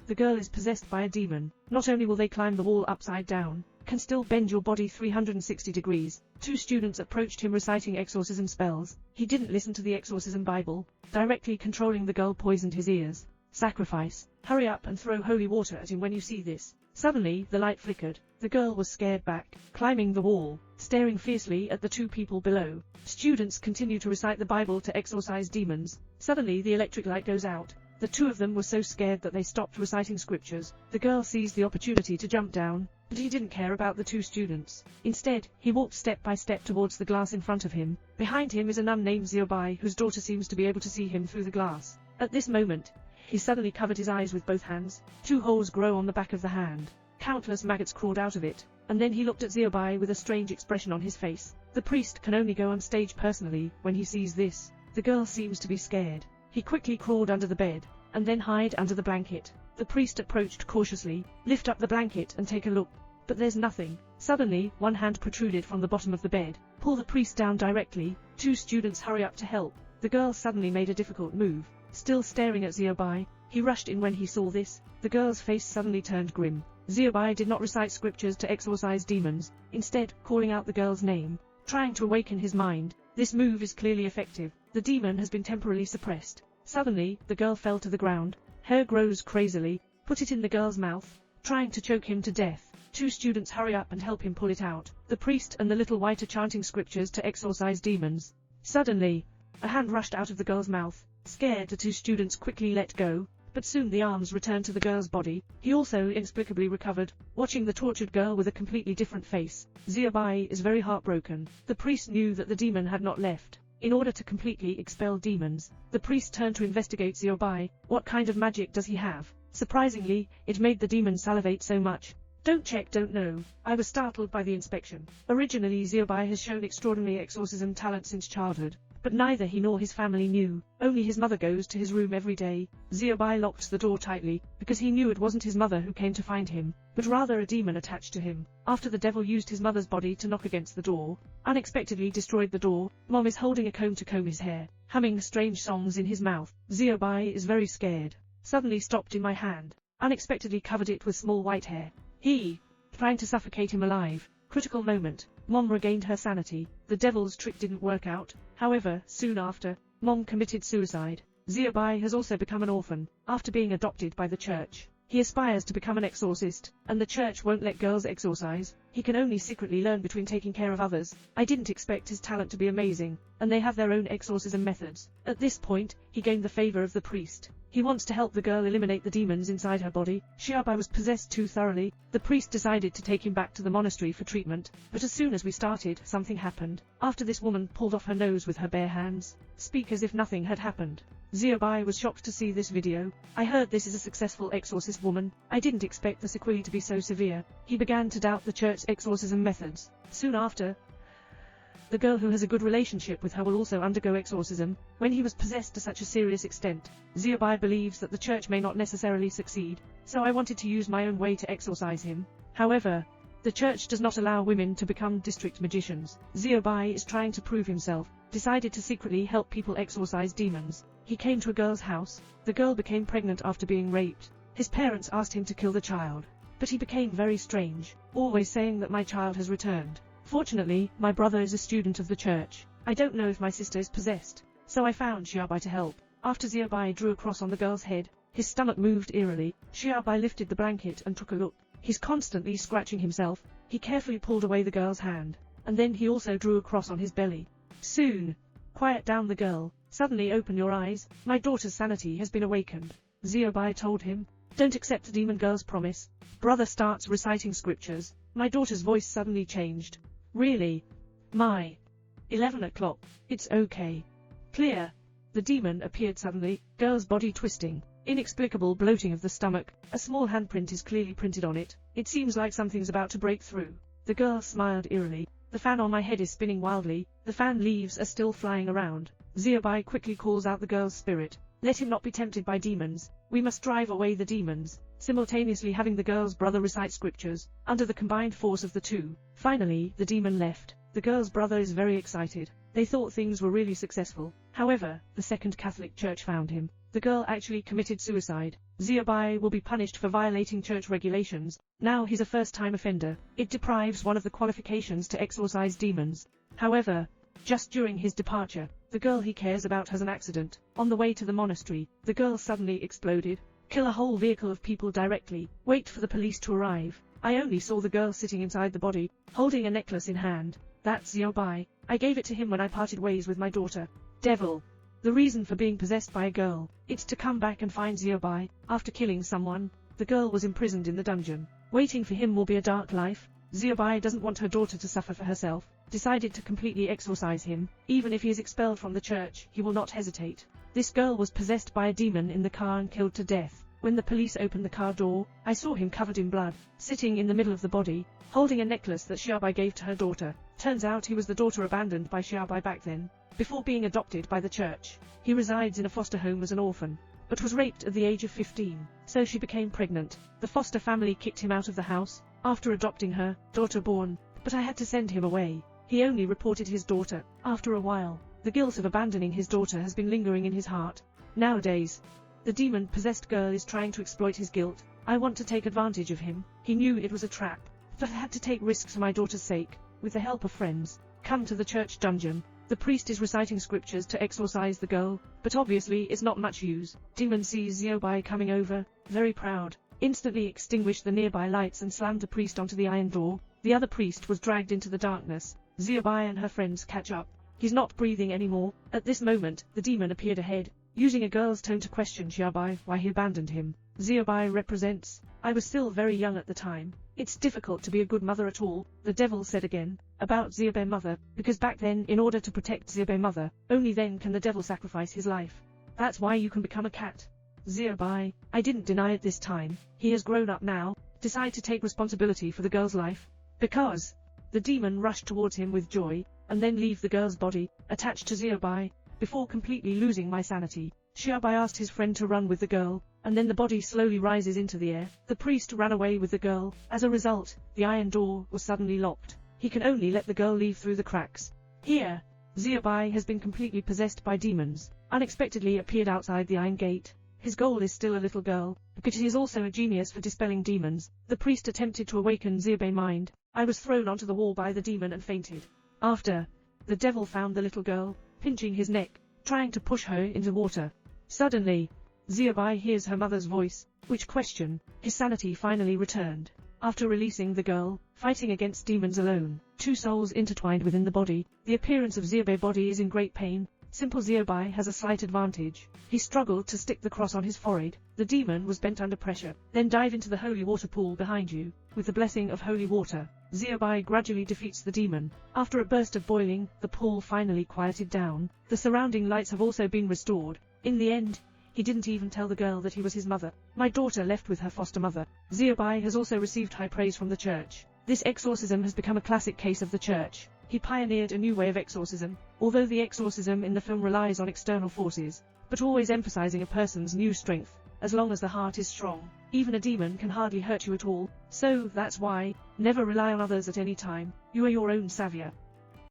The girl is possessed by a demon. Not only will they climb the wall upside down, can still bend your body 360 degrees. 2 students approached him reciting exorcism spells. He didn't listen to the exorcism Bible. Directly controlling the girl poisoned his ears. Sacrifice. Hurry up and throw holy water at him when you see this. Suddenly, the light flickered. The girl was scared back, climbing the wall, staring fiercely at the 2 people below. Students continue to recite the Bible to exorcise demons. Suddenly, the electric light goes out. The 2 of them were so scared that they stopped reciting scriptures. The girl seized the opportunity to jump down, but he didn't care about the 2 students. Instead, he walked step by step towards the glass in front of him. Behind him is a nun named Ziobai, whose daughter seems to be able to see him through the glass. At this moment, he suddenly covered his eyes with both hands. 2 holes grow on the back of the hand. Countless maggots crawled out of it, and then he looked at Ziobai with a strange expression on his face. The priest can only go on stage personally when he sees this. The girl seems to be scared. He quickly crawled under the bed, and then hid under the blanket. The priest approached cautiously, lift up the blanket and take a look. But there's nothing. Suddenly, one hand protruded from the bottom of the bed. Pull the priest down directly. 2 students hurry up to help. The girl suddenly made a difficult move. Still staring at Ziobai, he rushed in when he saw this. The girl's face suddenly turned grim. Ziobai did not recite scriptures to exorcise demons, instead calling out the girl's name, trying to awaken his mind. This move is clearly effective. The demon has been temporarily suppressed. Suddenly, the girl fell to the ground. Hair grows crazily. Put it in the girl's mouth, trying to choke him to death. 2 students hurry up and help him pull it out. The priest and the little white are chanting scriptures to exorcise demons. Suddenly, a hand rushed out of the girl's mouth. Scared, the 2 students quickly let go, but soon the arms returned to the girl's body. He also inexplicably recovered, watching the tortured girl with a completely different face. Ziobai is very heartbroken. The priest knew that the demon had not left. In order to completely expel demons, the priest turned to investigate Ziobai. What kind of magic does he have? Surprisingly, it made the demon salivate so much. Don't check, don't know. I was startled by the inspection. Originally, Ziobai has shown extraordinary exorcism talent since childhood, but neither he nor his family knew. Only his mother goes to his room every day. Ziobai locked the door tightly, because he knew it wasn't his mother who came to find him, but rather a demon attached to him. After the devil used his mother's body to knock against the door, unexpectedly destroyed the door. Mom is holding a comb to comb his hair, humming strange songs in his mouth. Ziobai is very scared. Suddenly stopped in my hand, unexpectedly covered it with small white hair. He, trying to suffocate him alive. Critical moment. Mom regained her sanity. The devil's trick didn't work out. However, soon after, Mom committed suicide. Ziobai has also become an orphan, after being adopted by the church. He aspires to become an exorcist, and the church won't let girls exorcise. He can only secretly learn between taking care of others. I didn't expect his talent to be amazing, and they have their own exorcism methods. At this point, he gained the favor of the priest. He wants to help the girl eliminate the demons inside her body. Ziobai was possessed too thoroughly. The priest decided to take him back to the monastery for treatment, but as soon as we started, something happened. After this woman pulled off her nose with her bare hands, speak as if nothing had happened. Ziobai was shocked to see this video. I heard this is a successful exorcist woman. I didn't expect the sequelae to be so severe. He began to doubt the church's exorcism methods. Soon after, the girl who has a good relationship with her will also undergo exorcism. When he was possessed to such a serious extent, Ziobai believes that the church may not necessarily succeed, so I wanted to use my own way to exorcise him. However, the church does not allow women to become district magicians. Ziobai is trying to prove himself, decided to secretly help people exorcise demons. He came to a girl's house. The girl became pregnant after being raped. His parents asked him to kill the child, but he became very strange, always saying that my child has returned. Fortunately, my brother is a student of the church. I don't know if my sister is possessed, so I found Ziobai to help. After Ziobai drew a cross on the girl's head, his stomach moved eerily. Ziobai lifted the blanket and took a look. He's constantly scratching himself. He carefully pulled away the girl's hand, and then he also drew a cross on his belly. Soon, quiet down the girl. Suddenly open your eyes. My daughter's sanity has been awakened. Ziobai told him. Don't accept the demon girl's promise. Brother starts reciting scriptures. My daughter's voice suddenly changed. Really? My. 11 o'clock. It's okay. Clear. The demon appeared suddenly, girl's body twisting. Inexplicable bloating of the stomach. A small handprint is clearly printed on it. It seems like something's about to break through. The girl smiled eerily. The fan on my head is spinning wildly. The fan leaves are still flying around. Ziobai quickly calls out the girl's spirit. Let him not be tempted by demons. We must drive away the demons. Simultaneously having the girl's brother recite scriptures, under the combined force of the two. Finally, the demon left. The girl's brother is very excited. They thought things were really successful. However, the Second Catholic Church found him. The girl actually committed suicide. Ziobai will be punished for violating church regulations. Now he's a first-time offender. It deprives one of the qualifications to exorcise demons. However, just during his departure, the girl he cares about has an accident. On the way to the monastery, the girl suddenly exploded. Kill a whole vehicle of people directly. Wait for the police to arrive. I only saw the girl sitting inside the body, holding a necklace in hand. That's Ziobai. I gave it to him when I parted ways with my daughter. Devil. The reason for being possessed by a girl, it's to come back and find Ziobai. After killing someone, the girl was imprisoned in the dungeon. Waiting for him will be a dark life. Ziobai doesn't want her daughter to suffer for herself. Decided to completely exorcise him. Even if he is expelled from the church, he will not hesitate. This girl was possessed by a demon in the car and killed to death. When the police opened the car door, I saw him covered in blood, sitting in the middle of the body, holding a necklace that Xiaobai gave to her daughter. Turns out he was the daughter abandoned by Xiaobai back then, before being adopted by the church. He resides in a foster home as an orphan, but was raped at the age of 15, so she became pregnant. The foster family kicked him out of the house, after adopting her daughter born, but I had to send him away. He only reported his daughter. After a while, the guilt of abandoning his daughter has been lingering in his heart. Nowadays, the demon-possessed girl is trying to exploit his guilt. I want to take advantage of him. He knew it was a trap, but I had to take risks for my daughter's sake. With the help of friends, come to the church dungeon. The priest is reciting scriptures to exorcise the girl, but obviously it's not much use. Demon sees Ziobai coming over, very proud, instantly extinguished the nearby lights and slammed the priest onto the iron door. The other priest was dragged into the darkness. Ziobai and her friends catch up. He's not breathing anymore. At this moment, the demon appeared ahead, using a girl's tone to question Xiaobai why he abandoned him. Ziobai represents, I was still very young at the time. It's difficult to be a good mother at all, the devil said again, about Ziobai mother, because back then in order to protect Ziobai mother, only then can the devil sacrifice his life. That's why you can become a cat. Ziobai, I didn't deny it this time. He has grown up now, decide to take responsibility for the girl's life. Because the demon rushed towards him with joy, and then leave the girl's body, attached to Ziobai, before completely losing my sanity. Xiaobai asked his friend to run with the girl, and then the body slowly rises into the air. The priest ran away with the girl. As a result, the iron door was suddenly locked. He can only let the girl leave through the cracks. Here, Ziobai has been completely possessed by demons, unexpectedly appeared outside the iron gate. His goal is still a little girl, because he is also a genius for dispelling demons. The priest attempted to awaken Ziobai's mind. I was thrown onto the wall by the demon and fainted. After, the devil found the little girl, pinching his neck, trying to push her into water. Suddenly, Ziobai hears her mother's voice, which question, his sanity finally returned. After releasing the girl, fighting against demons alone, two souls intertwined within the body, the appearance of Ziobai's body is in great pain. Simple Ziobai has a slight advantage. He struggled to stick the cross on his forehead. The demon was bent under pressure. Then dive into the holy water pool behind you. With the blessing of holy water, Ziobai gradually defeats the demon. After a burst of boiling, the pool finally quieted down. The surrounding lights have also been restored. In the end, he didn't even tell the girl that he was his mother. My daughter left with her foster mother. Ziobai has also received high praise from the church. This exorcism has become a classic case of the church. He pioneered a new way of exorcism, although the exorcism in the film relies on external forces, but always emphasizing a person's new strength. As long as the heart is strong, even a demon can hardly hurt you at all. So, that's why, never rely on others at any time. You are your own savior.